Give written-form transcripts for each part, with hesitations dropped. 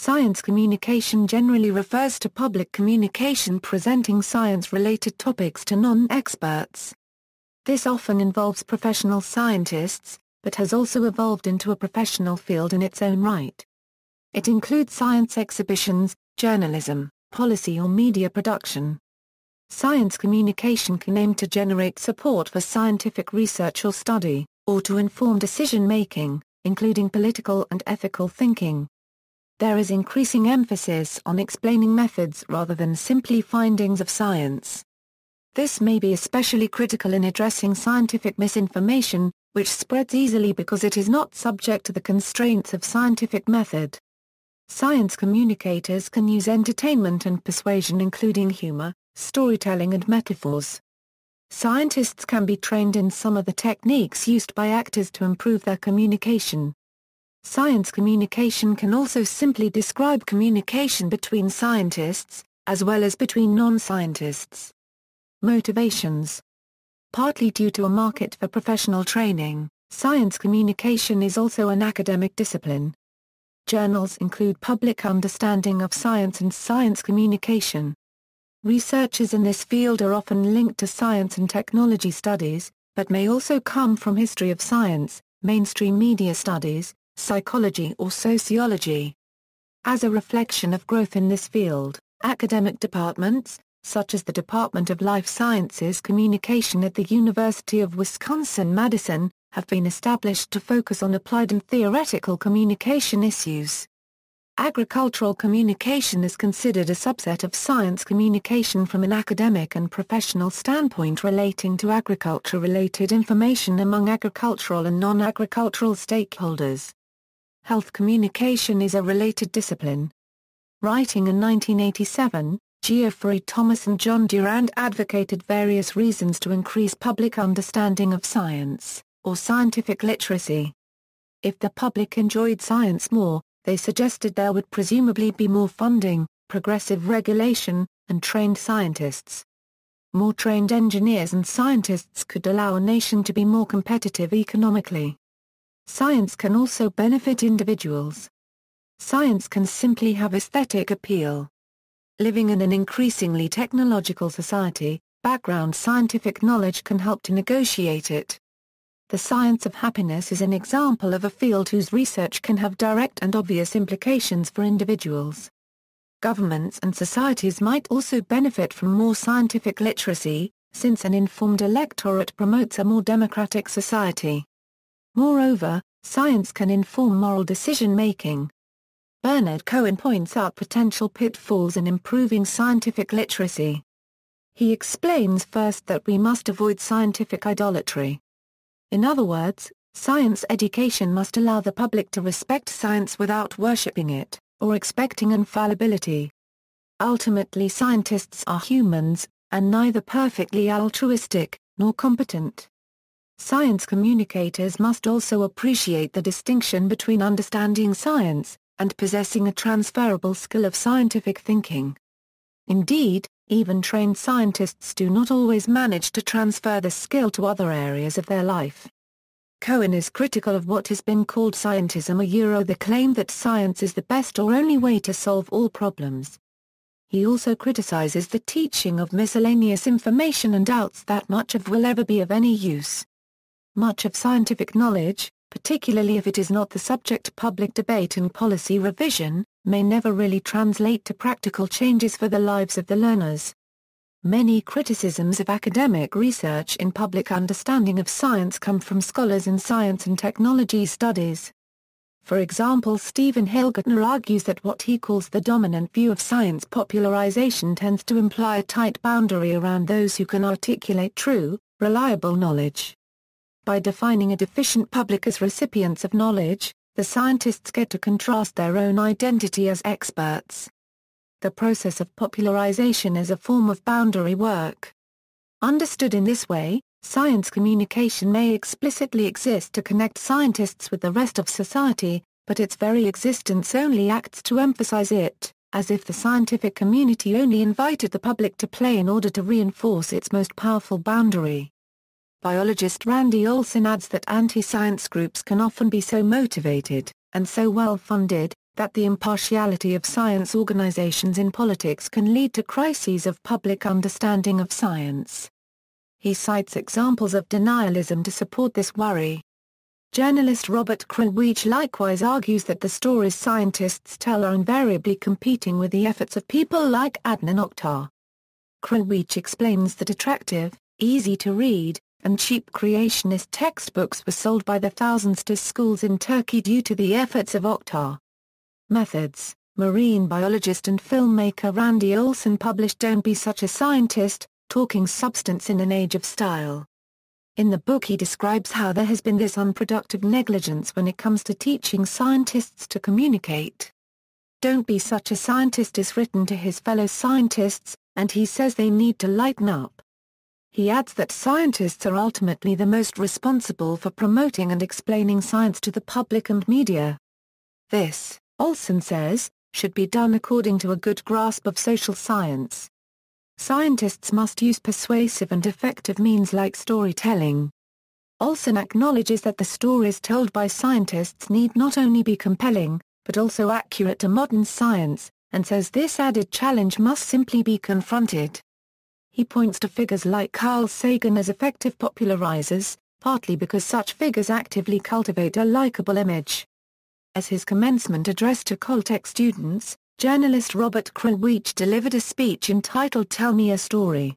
Science communication generally refers to public communication presenting science-related topics to non-experts. This often involves professional scientists, but has also evolved into a professional field in its own right. It includes science exhibitions, journalism, policy or media production. Science communication can aim to generate support for scientific research or study, or to inform decision-making, including political and ethical thinking. There is increasing emphasis on explaining methods rather than simply findings of science. This may be especially critical in addressing scientific misinformation, which spreads easily because it is not subject to the constraints of scientific method. Science communicators can use entertainment and persuasion, including humor, storytelling and metaphors. Scientists can be trained in some of the techniques used by actors to improve their communication. Science communication can also simply describe communication between scientists, as well as between non-scientists. Motivations. Partly due to a market for professional training, science communication is also an academic discipline. Journals include Public Understanding of Science and Science Communication. Researchers in this field are often linked to science and technology studies, but may also come from history of science, mainstream media studies, psychology or sociology. As a reflection of growth in this field, academic departments, such as the Department of Life Sciences Communication at the University of Wisconsin-Madison, have been established to focus on applied and theoretical communication issues. Agricultural communication is considered a subset of science communication from an academic and professional standpoint relating to agriculture-related information among agricultural and non-agricultural stakeholders. Health communication is a related discipline. Writing in 1987, Geoffrey Thomas and John Durand advocated various reasons to increase public understanding of science, or scientific literacy. If the public enjoyed science more, they suggested there would presumably be more funding, progressive regulation, and trained scientists. More trained engineers and scientists could allow a nation to be more competitive economically. Science can also benefit individuals. Science can simply have aesthetic appeal. Living in an increasingly technological society, background scientific knowledge can help to negotiate it. The science of happiness is an example of a field whose research can have direct and obvious implications for individuals. Governments and societies might also benefit from more scientific literacy, since an informed electorate promotes a more democratic society. Moreover, science can inform moral decision-making. Bernard Cohen points out potential pitfalls in improving scientific literacy. He explains first that we must avoid scientific idolatry. In other words, science education must allow the public to respect science without worshipping it, or expecting infallibility. Ultimately, scientists are humans, and neither perfectly altruistic, nor competent. Science communicators must also appreciate the distinction between understanding science, and possessing a transferable skill of scientific thinking. Indeed, even trained scientists do not always manage to transfer the skill to other areas of their life. Cohen is critical of what has been called scientism, the claim that science is the best or only way to solve all problems. He also criticizes the teaching of miscellaneous information and doubts that much of will ever be of any use. Much of scientific knowledge, particularly if it is not the subject of public debate and policy revision, may never really translate to practical changes for the lives of the learners. Many criticisms of academic research in public understanding of science come from scholars in science and technology studies. For example, Stephen Hilgertner argues that what he calls the dominant view of science popularization tends to imply a tight boundary around those who can articulate true, reliable knowledge. By defining a deficient public as recipients of knowledge, the scientists get to contrast their own identity as experts. The process of popularization is a form of boundary work. Understood in this way, science communication may explicitly exist to connect scientists with the rest of society, but its very existence only acts to emphasize it, as if the scientific community only invited the public to play in order to reinforce its most powerful boundary. Biologist Randy Olson adds that anti-science groups can often be so motivated, and so well funded, that the impartiality of science organizations in politics can lead to crises of public understanding of science. He cites examples of denialism to support this worry. Journalist Robert Krulwich likewise argues that the stories scientists tell are invariably competing with the efforts of people like Adnan Oktar. Krulwich explains that attractive, easy-to-read, and cheap creationist textbooks were sold by the thousands to schools in Turkey due to the efforts of Oktar. Methods. Marine biologist and filmmaker Randy Olson published Don't Be Such a Scientist, Talking Substance in an Age of Style. In the book he describes how there has been this unproductive negligence when it comes to teaching scientists to communicate. Don't Be Such a Scientist is written to his fellow scientists, and he says they need to lighten up. He adds that scientists are ultimately the most responsible for promoting and explaining science to the public and media. This, Olson says, should be done according to a good grasp of social science. Scientists must use persuasive and effective means like storytelling. Olson acknowledges that the stories told by scientists need not only be compelling, but also accurate to modern science, and says this added challenge must simply be confronted. He points to figures like Carl Sagan as effective popularizers, partly because such figures actively cultivate a likable image. As his commencement address to Caltech students, journalist Robert Krulwich delivered a speech entitled Tell Me a Story.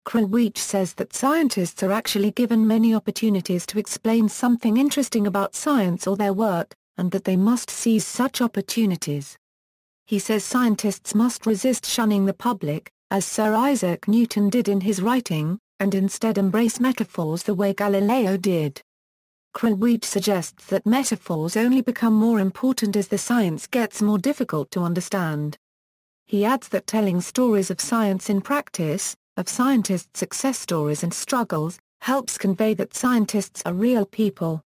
Krulwich says that scientists are actually given many opportunities to explain something interesting about science or their work, and that they must seize such opportunities. He says scientists must resist shunning the public, as Sir Isaac Newton did in his writing, and instead embrace metaphors the way Galileo did. Krulwich suggests that metaphors only become more important as the science gets more difficult to understand. He adds that telling stories of science in practice, of scientists' success stories and struggles, helps convey that scientists are real people.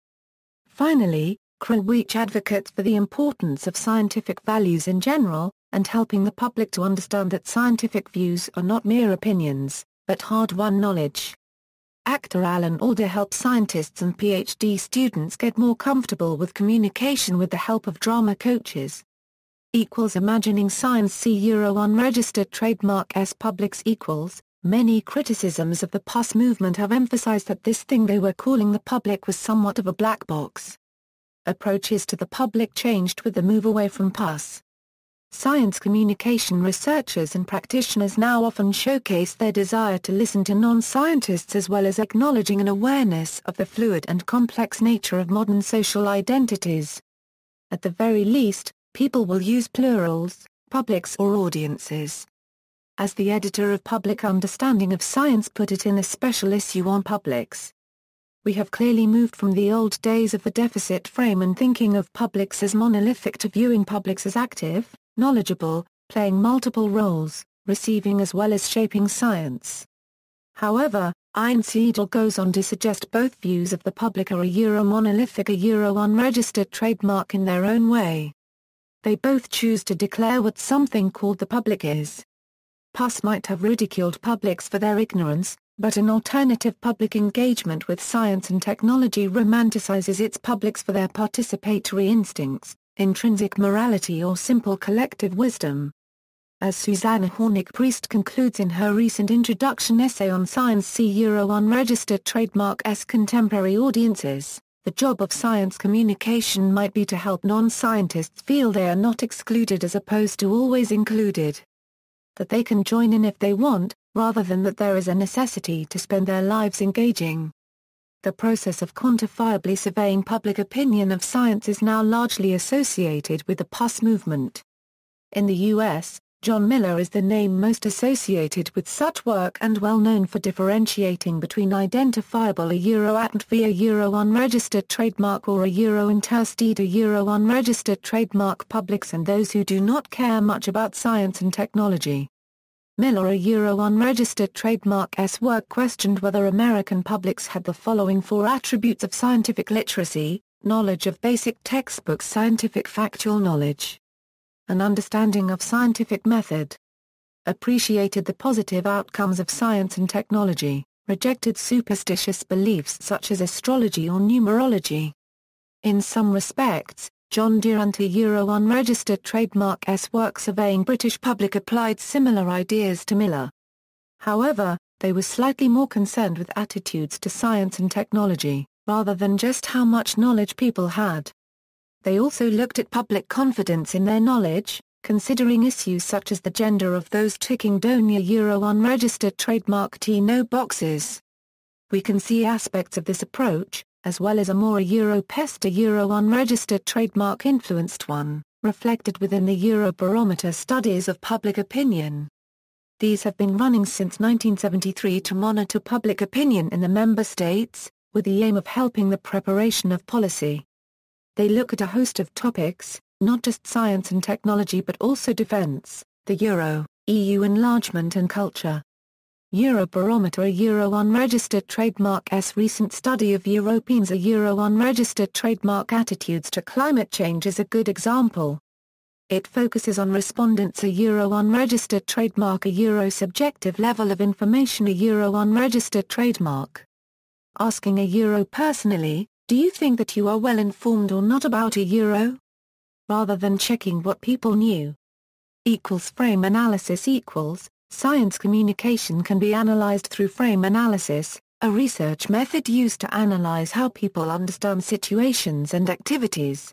Finally, Krulwich advocates for the importance of scientific values in general, and helping the public to understand that scientific views are not mere opinions, but hard-won knowledge. Actor Alan Alda helps scientists and PhD students get more comfortable with communication with the help of drama coaches. Imagining Science See Euro Unregistered Trademark S Publics equals. Many criticisms of the PUS movement have emphasized that this thing they were calling the public was somewhat of a black box. Approaches to the public changed with the move away from PUS. Science communication researchers and practitioners now often showcase their desire to listen to non-scientists as well as acknowledging an awareness of the fluid and complex nature of modern social identities. At the very least, people will use plurals, publics or audiences. As the editor of Public Understanding of Science put it in a special issue on publics, we have clearly moved from the old days of the deficit frame and thinking of publics as monolithic to viewing publics as active, knowledgeable, playing multiple roles, receiving as well as shaping science. However, Einsiedel goes on to suggest both views of the public are a Euro-monolithic, a Euro-unregistered trademark in their own way. They both choose to declare what something called the public is. PUS might have ridiculed publics for their ignorance, but an alternative public engagement with science and technology romanticizes its publics for their participatory instincts, intrinsic morality or simple collective wisdom. As Susanna Hornick-Priest concludes in her recent introduction essay on Science See Euro Unregistered Trademark S Contemporary Audiences, the job of science communication might be to help non-scientists feel they are not excluded as opposed to always included. That they can join in if they want, rather than that there is a necessity to spend their lives engaging. The process of quantifiably surveying public opinion of science is now largely associated with the PUS movement. In the U.S., John Miller is the name most associated with such work and well known for differentiating between identifiable a Euro-act via Euro-unregistered trademark or a Euro-intersted a Euro-unregistered trademark publics and those who do not care much about science and technology. Miller, a Euro-unregistered trademark S work questioned whether American publics had the following four attributes of scientific literacy: knowledge of basic textbooks, scientific factual knowledge, an understanding of scientific method, appreciated the positive outcomes of science and technology, rejected superstitious beliefs such as astrology or numerology. In some respects, John Deere anti-Euro unregistered trademark S work surveying British public applied similar ideas to Miller. However, they were slightly more concerned with attitudes to science and technology, rather than just how much knowledge people had. They also looked at public confidence in their knowledge, considering issues such as the gender of those ticking Donia Euro unregistered trademark T-no boxes. We can see aspects of this approach, as well as a more Euro-pester Euro unregistered trademark influenced one, reflected within the Eurobarometer studies of public opinion. These have been running since 1973 to monitor public opinion in the member states, with the aim of helping the preparation of policy. They look at a host of topics, not just science and technology but also defence, the euro, EU enlargement and culture. Eurobarometer a Euro unregistered trademark S recent study of Europeans a Euro unregistered trademark attitudes to climate change is a good example. It focuses on respondents a Euro unregistered trademark a Euro subjective level of information a Euro unregistered trademark. Asking a Euro personally, do you think that you are well informed or not about a Euro? Rather than checking what people knew. Frame analysis science communication can be analyzed through frame analysis, a research method used to analyze how people understand situations and activities.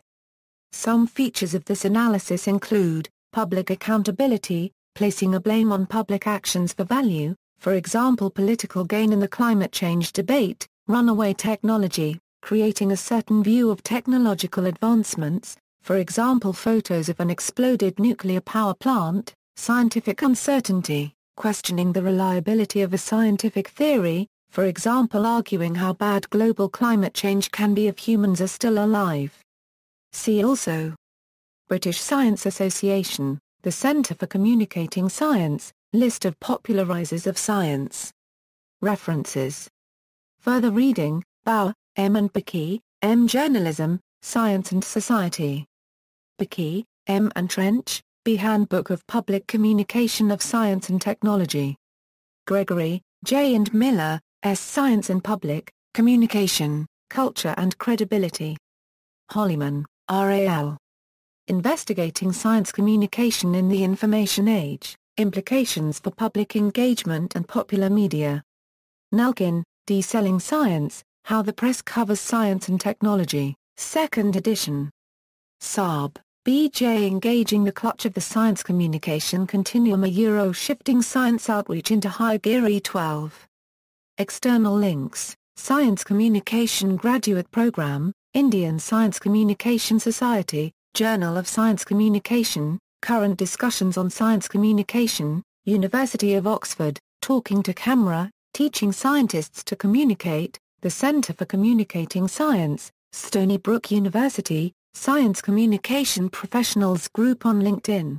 Some features of this analysis include, public accountability, placing a blame on public actions for value, for example political gain in the climate change debate, runaway technology, creating a certain view of technological advancements, for example photos of an exploded nuclear power plant, scientific uncertainty, questioning the reliability of a scientific theory, for example arguing how bad global climate change can be if humans are still alive. See also British Science Association, the Centre for Communicating Science, list of popularisers of science. References. Further reading, Bauer, M. and Bickey, M. Journalism, Science and Society. Bickey, M. and Trench, B. Handbook of Public Communication of Science and Technology. Gregory, J. and Miller, S. Science and Public Communication, Culture and Credibility. Holliman, R.A.L. Investigating Science Communication in the Information Age, Implications for Public Engagement and Popular Media. Nelkin, D. Selling Science, How the Press Covers Science and Technology, 2nd edition. Saab, B.J. Engaging the Clutch of the Science Communication Continuum a Euro Shifting Science Outreach into High Gear E12. External links, Science Communication Graduate Program, Indian Science Communication Society, Journal of Science Communication, Current Discussions on Science Communication, University of Oxford, Talking to Camera, Teaching Scientists to Communicate, the Centre for Communicating Science, Stony Brook University, Science Communication Professionals Group on LinkedIn.